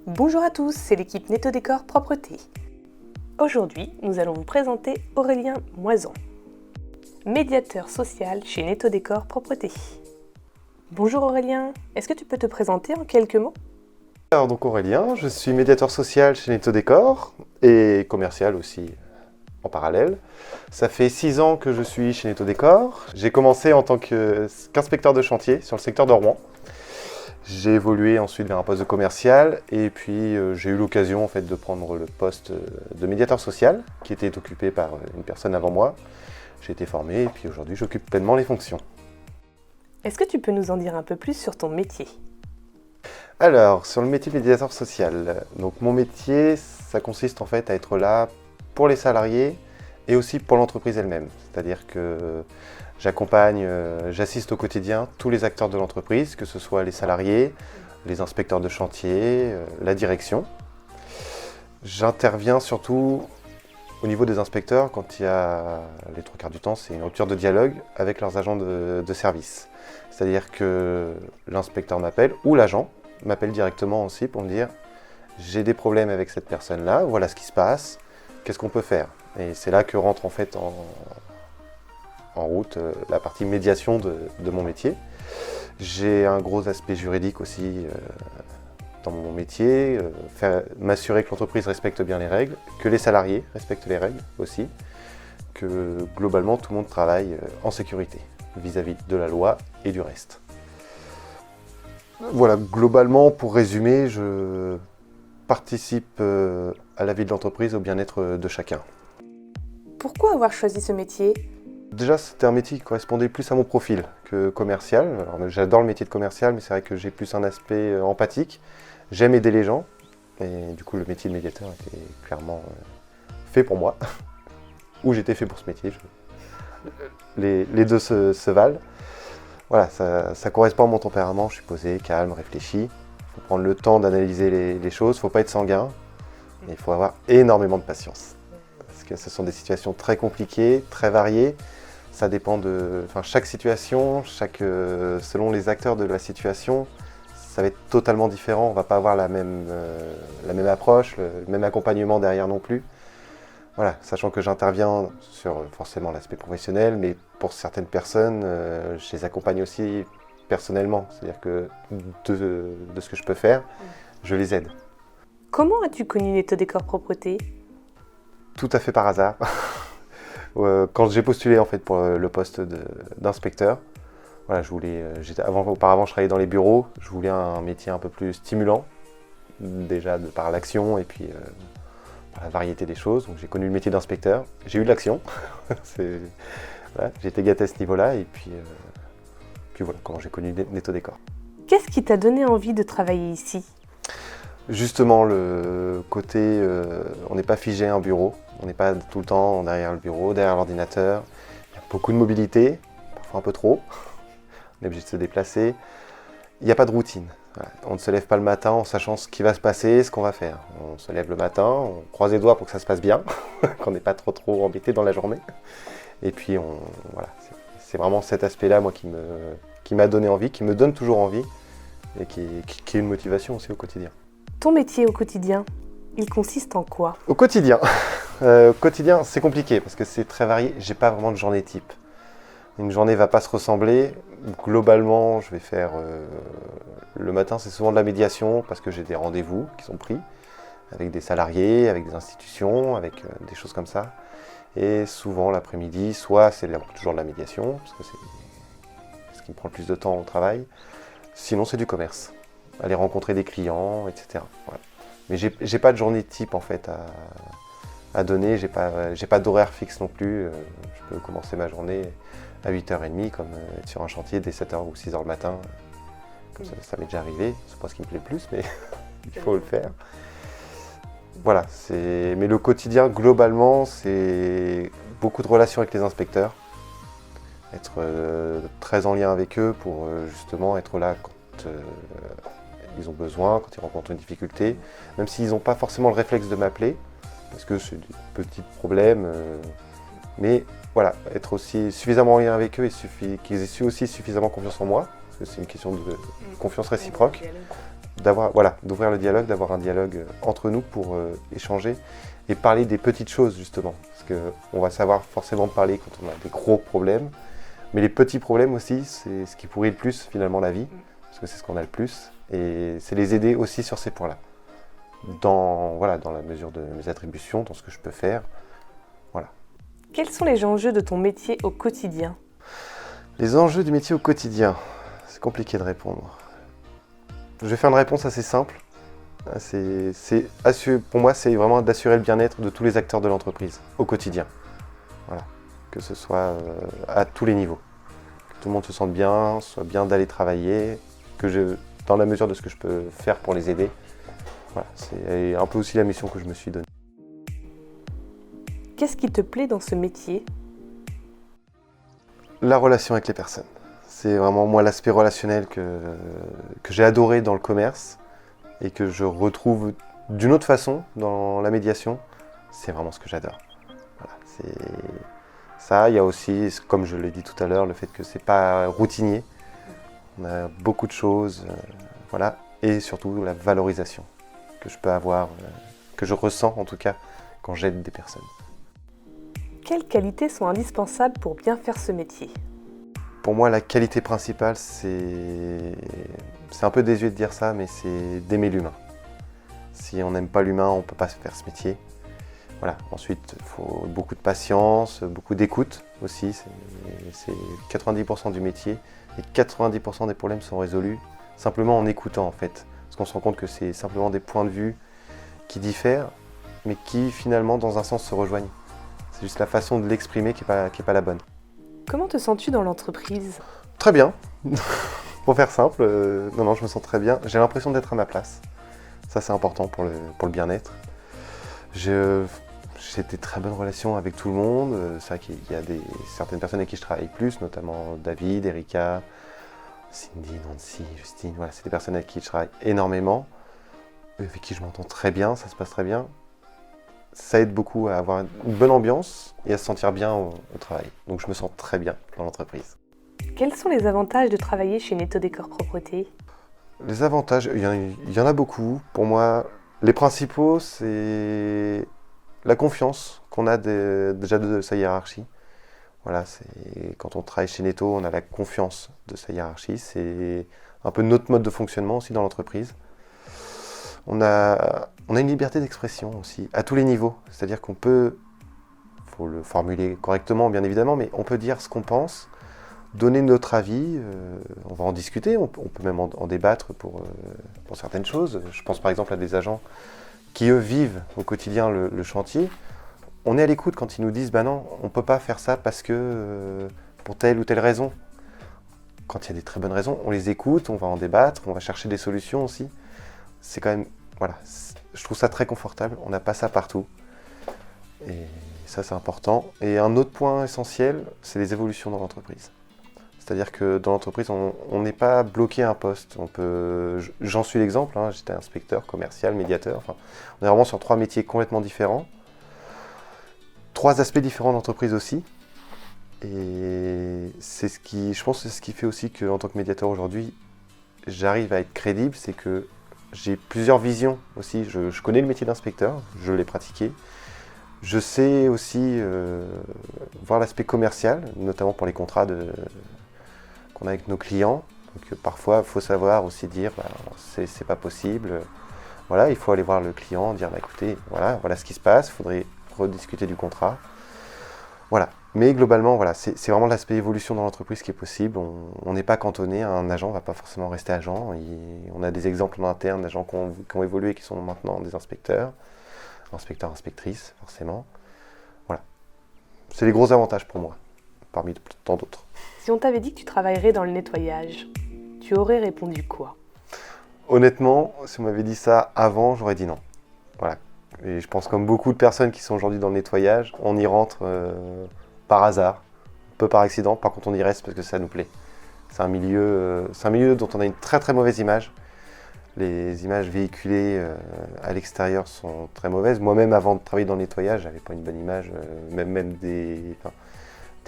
Bonjour à tous, c'est l'équipe Netto-Décor Propreté. Aujourd'hui, nous allons vous présenter Aurélien Moison, médiateur social chez Netto-Décor Propreté. Bonjour Aurélien, est-ce que tu peux te présenter en quelques mots ? Alors donc Aurélien, je suis médiateur social chez Netto-Décor et commercial aussi en parallèle. Ça fait 6 ans que je suis chez Netto-Décor. J'ai commencé en tant qu'inspecteur de chantier sur le secteur de Rouen. J'ai évolué ensuite vers un poste de commercial et puis j'ai eu l'occasion en fait de prendre le poste de médiateur social qui était occupé par une personne avant moi. J'ai été formé et puis aujourd'hui j'occupe pleinement les fonctions. Est-ce que tu peux nous en dire un peu plus sur ton métier ? Alors, sur le métier de médiateur social, donc mon métier, ça consiste en fait à être là pour les salariés et aussi pour l'entreprise elle-même. C'est-à-dire que j'accompagne, j'assiste au quotidien tous les acteurs de l'entreprise, que ce soit les salariés, les inspecteurs de chantier, la direction. J'interviens surtout au niveau des inspecteurs quand il y a, les 3/4 du temps, c'est une rupture de dialogue avec leurs agents de service. C'est-à-dire que l'inspecteur m'appelle ou l'agent m'appelle directement aussi pour me dire j'ai des problèmes avec cette personne-là, voilà ce qui se passe, qu'est-ce qu'on peut faire? Et c'est là que rentre en fait en route la partie médiation de mon métier. J'ai un gros aspect juridique aussi dans mon métier, m'assurer que l'entreprise respecte bien les règles, que les salariés respectent les règles aussi, que globalement tout le monde travaille en sécurité vis-à-vis de la loi et du reste. Voilà, globalement, pour résumer, je participe à la vie de l'entreprise, au bien-être de chacun. Pourquoi avoir choisi ce métier ? Déjà, c'était un métier qui correspondait plus à mon profil que commercial. Alors, j'adore le métier de commercial, mais c'est vrai que j'ai plus un aspect empathique. J'aime aider les gens, et du coup, le métier de médiateur était clairement fait pour moi. Ou j'étais fait pour ce métier. Les deux se valent. Voilà, ça correspond à mon tempérament, je suis posé, calme, réfléchi. Il faut prendre le temps d'analyser les choses, il ne faut pas être sanguin, et il faut avoir énormément de patience. Parce que ce sont des situations très compliquées, très variées. Ça dépend de chaque situation, selon les acteurs de la situation, ça va être totalement différent. On ne va pas avoir la même approche, le même accompagnement derrière non plus. Voilà, sachant que j'interviens sur forcément l'aspect professionnel, mais pour certaines personnes, je les accompagne aussi personnellement. C'est-à-dire que de ce que je peux faire, je les aide. Comment as-tu connu Netto-Décor Propreté ? Tout à fait par hasard. Quand j'ai postulé en fait pour le poste d'inspecteur, voilà, auparavant je travaillais dans les bureaux, je voulais un métier un peu plus stimulant, déjà par l'action et puis par la variété des choses. Donc j'ai connu le métier d'inspecteur, j'ai eu de l'action, voilà, j'ai été gâté à ce niveau-là et puis voilà comment j'ai connu Netto-Décor. Qu'est-ce qui t'a donné envie de travailler ici ? Justement le côté, on n'est pas figé à un bureau, on n'est pas tout le temps derrière le bureau, derrière l'ordinateur. Il y a beaucoup de mobilité, parfois un peu trop, on est obligé de se déplacer. Il n'y a pas de routine. Voilà. On ne se lève pas le matin en sachant ce qui va se passer, ce qu'on va faire. On se lève le matin, on croise les doigts pour que ça se passe bien, qu'on n'est pas trop embêté dans la journée. Et puis voilà, c'est vraiment cet aspect-là moi qui m'a donné envie, qui me donne toujours envie et qui est une motivation aussi au quotidien. Ton métier au quotidien, il consiste en quoi ? Au quotidien, c'est compliqué parce que c'est très varié. J'ai pas vraiment de journée type. Une journée va pas se ressembler. Globalement, je vais faire le matin, c'est souvent de la médiation parce que j'ai des rendez-vous qui sont pris avec des salariés, avec des institutions, avec des choses comme ça. Et souvent l'après-midi, soit c'est toujours de la médiation parce que c'est ce qui me prend le plus de temps au travail. Sinon, c'est du commerce. Aller rencontrer des clients, etc. Voilà. Mais j'ai pas de journée type en fait à donner, j'ai pas d'horaire fixe non plus. Je peux commencer ma journée à 8h30 comme être sur un chantier dès 7h ou 6h le matin. Comme ça m'est déjà arrivé, c'est pas ce qui me plaît le plus, mais il faut le faire. Voilà, mais le quotidien globalement c'est beaucoup de relations avec les inspecteurs, être très en lien avec eux pour justement être là quand ils ont besoin, quand ils rencontrent une difficulté, même s'ils n'ont pas forcément le réflexe de m'appeler, parce que c'est des petits problèmes, mais voilà, être aussi suffisamment en lien avec eux et qu'ils aient aussi suffisamment confiance en moi, parce que c'est une question de confiance réciproque. d'ouvrir le dialogue, d'avoir un dialogue entre nous pour échanger et parler des petites choses justement. Parce qu'on va savoir forcément parler quand on a des gros problèmes, mais les petits problèmes aussi, c'est ce qui pourrit le plus finalement la vie, parce que c'est ce qu'on a le plus, et c'est les aider aussi sur ces points-là. Dans la mesure de mes attributions, dans ce que je peux faire. Voilà. Quels sont les enjeux de ton métier au quotidien ? Les enjeux du métier au quotidien, c'est compliqué de répondre. Je vais faire une réponse assez simple. Pour moi, c'est vraiment d'assurer le bien-être de tous les acteurs de l'entreprise au quotidien. Voilà. Que ce soit à tous les niveaux. Que tout le monde se sente bien, soit bien d'aller travailler, dans la mesure de ce que je peux faire pour les aider. Voilà, c'est un peu aussi la mission que je me suis donnée. Qu'est-ce qui te plaît dans ce métier ? La relation avec les personnes. C'est vraiment moi l'aspect relationnel que j'ai adoré dans le commerce et que je retrouve d'une autre façon dans la médiation. C'est vraiment ce que j'adore. Voilà, c'est ça. Il y a aussi, comme je l'ai dit tout à l'heure, le fait que c'est pas routinier. On a beaucoup de choses, voilà, et surtout la valorisation que je peux avoir, que je ressens en tout cas quand j'aide des personnes. Quelles qualités sont indispensables pour bien faire ce métier ? Pour moi, la qualité principale, c'est un peu désuet de dire ça, mais c'est d'aimer l'humain. Si on n'aime pas l'humain, on ne peut pas faire ce métier. Voilà. Ensuite, il faut beaucoup de patience, beaucoup d'écoute aussi. C'est 90% du métier et 90% des problèmes sont résolus simplement en écoutant en fait. Parce qu'on se rend compte que c'est simplement des points de vue qui diffèrent, mais qui finalement dans un sens se rejoignent. C'est juste la façon de l'exprimer qui est pas la bonne. Comment te sens-tu dans l'entreprise ? Très bien. Pour faire simple, non, je me sens très bien. J'ai l'impression d'être à ma place. Ça, c'est important pour le bien-être. J'ai des très bonnes relations avec tout le monde. C'est vrai qu'il y a certaines personnes avec qui je travaille plus, notamment David, Erika, Cindy, Nancy, Justine. Voilà, c'est des personnes avec qui je travaille énormément, avec qui je m'entends très bien, ça se passe très bien. Ça aide beaucoup à avoir une bonne ambiance et à se sentir bien au travail. Donc je me sens très bien dans l'entreprise. Quels sont les avantages de travailler chez Netto Décor Propreté ? Les avantages, il y en a beaucoup. Pour moi, les principaux, c'est la confiance qu'on a déjà de sa hiérarchie. Voilà, quand on travaille chez Netto, on a la confiance de sa hiérarchie. C'est un peu notre mode de fonctionnement aussi dans l'entreprise. On a une liberté d'expression aussi, à tous les niveaux. C'est-à-dire qu'on peut, il faut le formuler correctement bien évidemment, mais on peut dire ce qu'on pense, donner notre avis, on va en discuter, on peut même en débattre pour certaines choses. Je pense par exemple à des agents qui eux vivent au quotidien le chantier. On est à l'écoute quand ils nous disent « bah non, on ne peut pas faire ça parce que pour telle ou telle raison ». Quand il y a des très bonnes raisons, on les écoute, on va en débattre, on va chercher des solutions aussi. C'est quand même, voilà, je trouve ça très confortable, on n'a pas ça partout. Et ça c'est important. Et un autre point essentiel, c'est les évolutions dans l'entreprise. C'est-à-dire que dans l'entreprise, on n'est pas bloqué à un poste. J'en suis l'exemple, hein, j'étais inspecteur, commercial, médiateur. Enfin, on est vraiment sur 3 métiers complètement différents. 3 aspects différents d'entreprise aussi. Et je pense que c'est ce qui fait aussi qu'en tant que médiateur aujourd'hui, j'arrive à être crédible, c'est que j'ai plusieurs visions aussi. Je connais le métier d'inspecteur, je l'ai pratiqué. Je sais aussi voir l'aspect commercial, notamment pour les contrats qu'on a avec nos clients. Donc parfois, il faut savoir aussi dire, c'est pas possible. Voilà, il faut aller voir le client, dire, écoutez, voilà ce qui se passe, il faudrait rediscuter du contrat. Voilà. Mais globalement, voilà, c'est vraiment l'aspect évolution dans l'entreprise qui est possible. On n'est pas cantonné, un agent ne va pas forcément rester agent. On a des exemples en interne d'agents qui ont évolué, qui sont maintenant des inspecteurs, inspectrices, forcément. Voilà. C'est les gros avantages pour moi, parmi tant d'autres. Si on t'avait dit que tu travaillerais dans le nettoyage, tu aurais répondu quoi ? Honnêtement, si on m'avait dit ça avant, j'aurais dit non. Voilà. Et je pense comme beaucoup de personnes qui sont aujourd'hui dans le nettoyage, on y rentre par hasard, un peu par accident. Par contre, on y reste parce que ça nous plaît. C'est un milieu dont on a une très très mauvaise image. Les images véhiculées à l'extérieur sont très mauvaises. Moi-même, avant de travailler dans le nettoyage, j'avais pas une bonne image, même des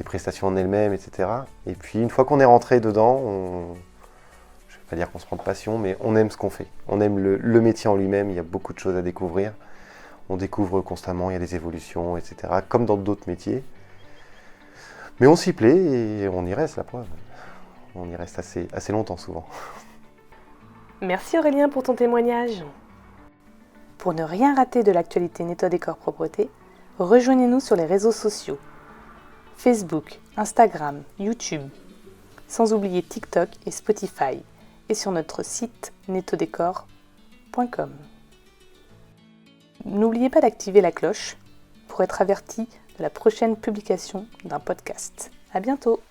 prestations en elles-mêmes, etc. Et puis, une fois qu'on est rentré dedans, je vais pas dire qu'on se prend de passion, mais on aime ce qu'on fait. On aime le métier en lui-même, il y a beaucoup de choses à découvrir. On découvre constamment, il y a des évolutions, etc. Comme dans d'autres métiers. Mais on s'y plaît et on y reste, la preuve. On y reste assez longtemps souvent. Merci Aurélien pour ton témoignage. Pour ne rien rater de l'actualité Netto Décor Propreté, rejoignez-nous sur les réseaux sociaux. Facebook, Instagram, YouTube, sans oublier TikTok et Spotify, et sur notre site nettodécor.com. N'oubliez pas d'activer la cloche pour être averti de la prochaine publication d'un podcast. À bientôt!